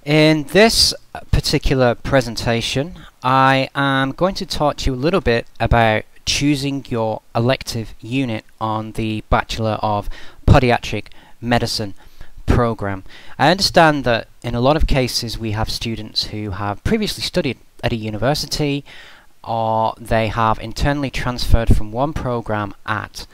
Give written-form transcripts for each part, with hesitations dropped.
In this particular presentation, I am going to talk to you a little bit about choosing your elective unit on the Bachelor of Podiatric Medicine program. I understand that in a lot of cases we have students who have previously studied at a university, or they have internally transferred from one program at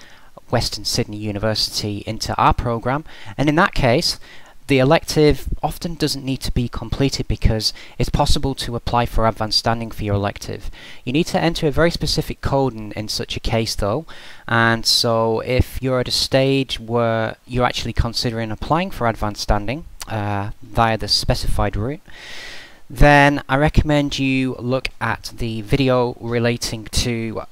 Western Sydney University into our program, and in that case the elective often doesn't need to be completed because it's possible to apply for advanced standing for your elective. You need to enter a very specific code in such a case though, and so if you're at a stage where you're actually considering applying for advanced standing via the specified route, then I recommend you look at the video relating to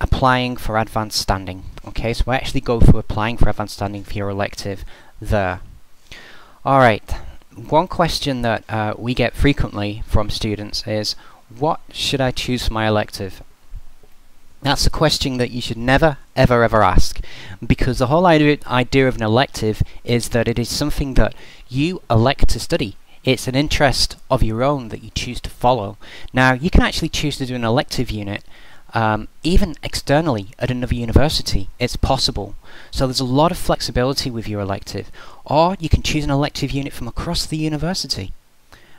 applying for advanced standing. Okay, so I actually go through applying for advanced standing for your elective there. Alright, one question that we get frequently from students is, what should I choose for my elective? That's a question that you should never ever ask, because the whole idea of an elective is that it is something that you elect to study. It's an interest of your own that you choose to follow. Now, you can actually choose to do an elective unit even externally at another university. It's possible. So there's a lot of flexibility with your elective. Or you can choose an elective unit from across the university.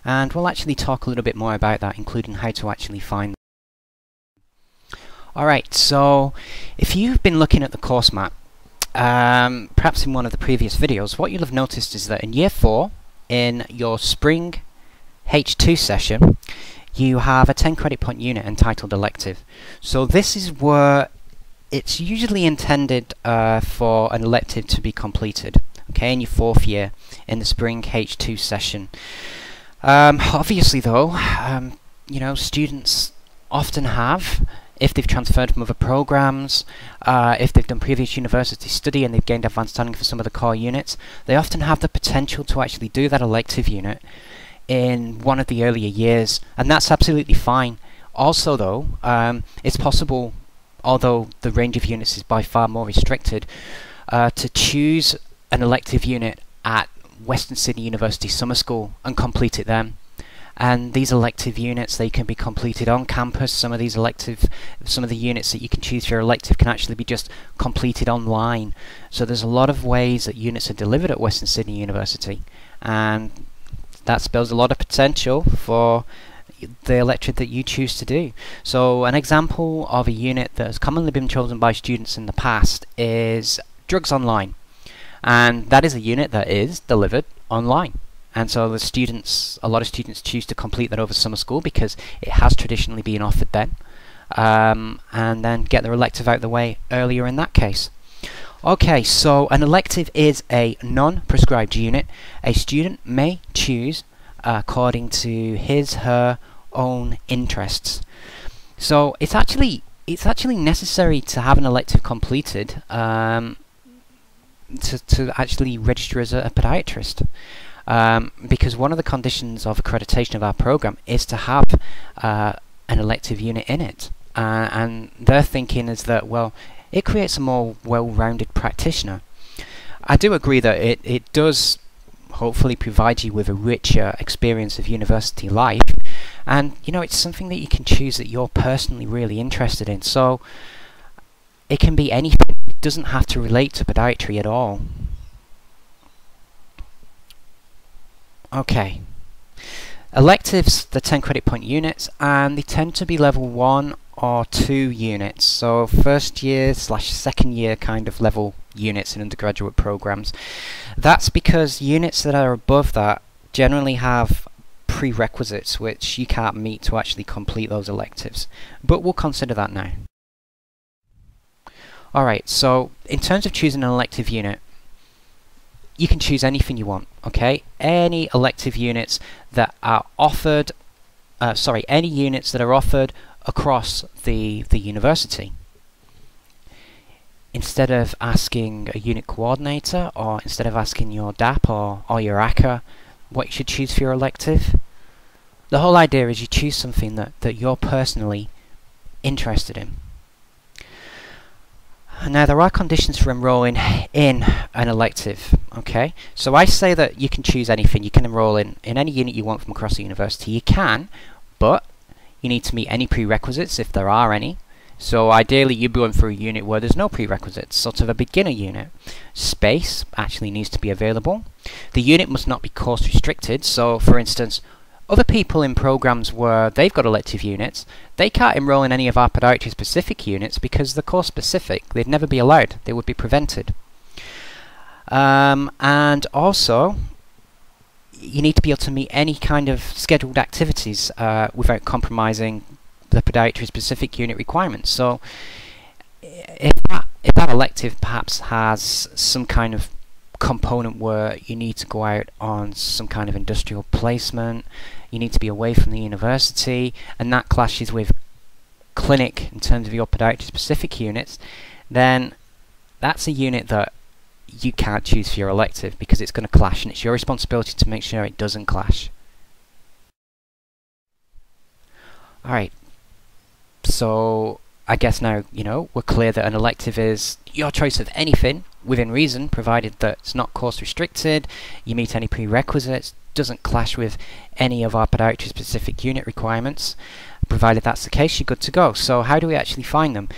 And we'll actually talk a little bit more about that, including how to actually find them. Alright, so if you've been looking at the course map, perhaps in one of the previous videos, what you'll have noticed is that in Year 4, in your Spring H2 session, you have a 10 credit point unit entitled elective. So this is where it's usually intended for an elective to be completed, okay, in your 4th year in the Spring H2 session. Obviously though, you know, students often have, if they've transferred from other programs, if they've done previous university study and they've gained advanced standing for some of the core units, they often have the potential to actually do that elective unit in one of the earlier years, and that's absolutely fine. Also though, it's possible, although the range of units is by far more restricted, to choose an elective unit at Western Sydney University Summer School and complete it then. And these elective units, they can be completed on campus. Some of the units that you can choose for your elective can actually be just completed online. So there's a lot of ways that units are delivered at Western Sydney University, and that spells a lot of potential for the elective that you choose to do. So an example of a unit that has commonly been chosen by students in the past is Drugs Online, and that is a unit that is delivered online. And so a lot of students choose to complete that over summer school because it has traditionally been offered then, and then get their elective out of the way earlier in that case. Okay, so an elective is a non-prescribed unit a student may choose according to her own interests. So it's actually necessary to have an elective completed to actually register as a podiatrist. Because one of the conditions of accreditation of our program is to have an elective unit in it, and their thinking is that, well, it creates a more well-rounded practitioner. I do agree that it does hopefully provide you with a richer experience of university life, and you know, it's something that you can choose that you're personally really interested in. So it can be anything. It doesn't have to relate to podiatry at all. Okay, electives, the 10 credit point units, and they tend to be level 1 or 2 units, so first year / second year kind of level units in undergraduate programs. That's because units that are above that generally have prerequisites which you can't meet to actually complete those electives, but we'll consider that now. Alright, so in terms of choosing an elective unit, you can choose anything you want, okay? Any elective units that are offered, any units that are offered across the university. Instead of asking a unit coordinator, or instead of asking your DAP or your ACA what you should choose for your elective, the whole idea is you choose something that you're personally interested in. Now there are conditions for enrolling in an elective, okay? So I say that you can choose anything, you can enroll in any unit you want from across the university. You can, but you need to meet any prerequisites if there are any. So ideally you'd be going for a unit where there's no prerequisites, sort of a beginner unit. Space actually needs to be available. The unit must not be course restricted, so for instance, other people in programs where they've got elective units, they can't enroll in any of our podiatry specific units because they're course specific. They'd never be allowed, they would be prevented. And also, you need to be able to meet any kind of scheduled activities without compromising the podiatry specific unit requirements. So if that elective perhaps has some kind of component where you need to go out on some kind of industrial placement, you need to be away from the university, and that clashes with clinic in terms of your podiatry specific units, then that's a unit that you can't choose for your elective because it's going to clash, and it's your responsibility to make sure it doesn't clash. Alright, so I guess now, we're clear that an elective is your choice of anything within reason, provided that it's not course restricted, you meet any prerequisites, doesn't clash with any of our podiatry specific unit requirements. Provided that's the case, you're good to go. So how do we actually find them?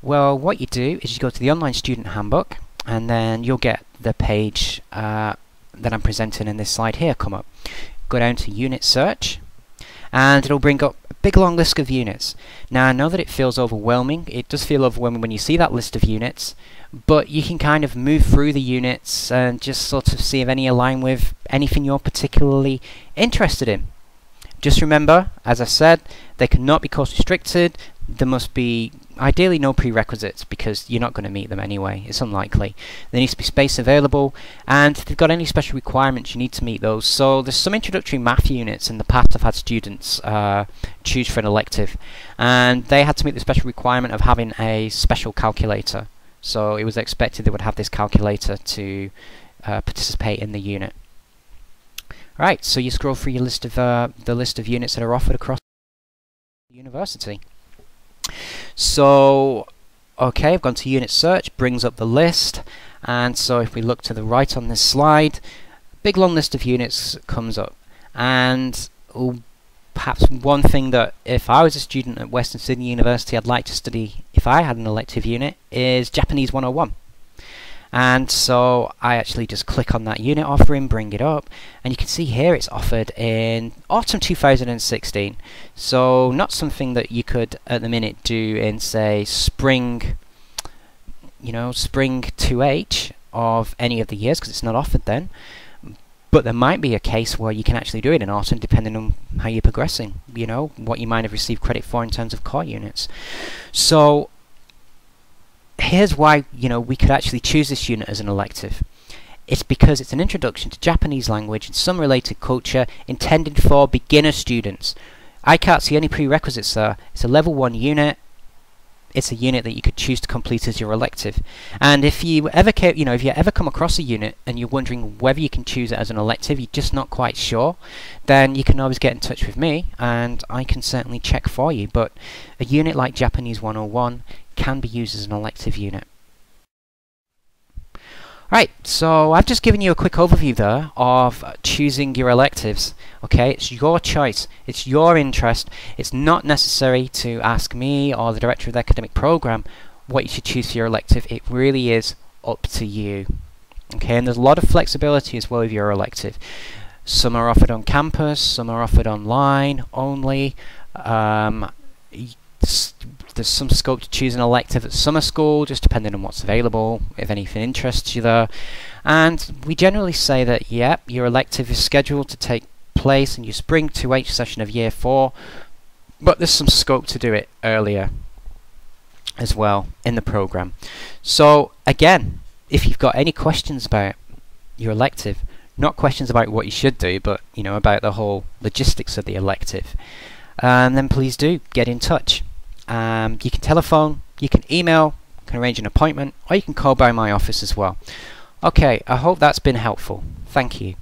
Well, what you do is you go to the online student handbook, and then you'll get the page that I'm presenting in this slide here come up. Go down to unit search, and it'll bring up a big long list of units. Now I know that it feels overwhelming, it does feel overwhelming when you see that list of units, but you can kind of move through the units and just sort of see if any align with anything you're particularly interested in. Just remember, as I said, they cannot be course restricted, there must be ideally no prerequisites because you're not going to meet them anyway, it's unlikely. There needs to be space available, and if they've got any special requirements you need to meet those. So there's some introductory math units in the past I've had students choose for an elective, and they had to meet the special requirement of having a special calculator. So it was expected they would have this calculator to participate in the unit. Right, so you scroll through your list of the list of units that are offered across the university. So, okay, I've gone to unit search, brings up the list, and so if we look to the right on this slide, big long list of units comes up, and perhaps one thing that if I was a student at Western Sydney University I'd like to study if I had an elective unit is Japanese 101. And so I actually just click on that unit offering, bring it up, and you can see here it's offered in autumn 2016. So not something that you could at the minute do in say spring, spring 2H of any of the years because it's not offered then. But there might be a case where you can actually do it in autumn depending on how you're progressing, what you might have received credit for in terms of core units. So here's why we could actually choose this unit as an elective. It's because it's an introduction to Japanese language and some related culture intended for beginner students. I can't see any prerequisites there. It's a level 1 unit. It's a unit that you could choose to complete as your elective. And if you ever come across a unit and you're wondering whether you can choose it as an elective, you're just not quite sure, then you can always get in touch with me and I can certainly check for you. But a unit like Japanese 101 can be used as an elective unit. Right, so I've just given you a quick overview there of choosing your electives. Okay, it's your choice, it's your interest. It's not necessary to ask me or the director of the academic program what you should choose for your elective. It really is up to you. Okay, and there's a lot of flexibility as well with your elective. Some are offered on campus, some are offered online only. There's some scope to choose an elective at summer school, just depending on what's available, if anything interests you there. And we generally say that, your elective is scheduled to take place in your spring 2H session of year 4, but there's some scope to do it earlier as well in the program. So again, if you've got any questions about your elective, not questions about what you should do, but about the whole logistics of the elective, then please do get in touch. You can telephone, you can email, you can arrange an appointment, or you can call by my office as well. Okay, I hope that's been helpful. Thank you.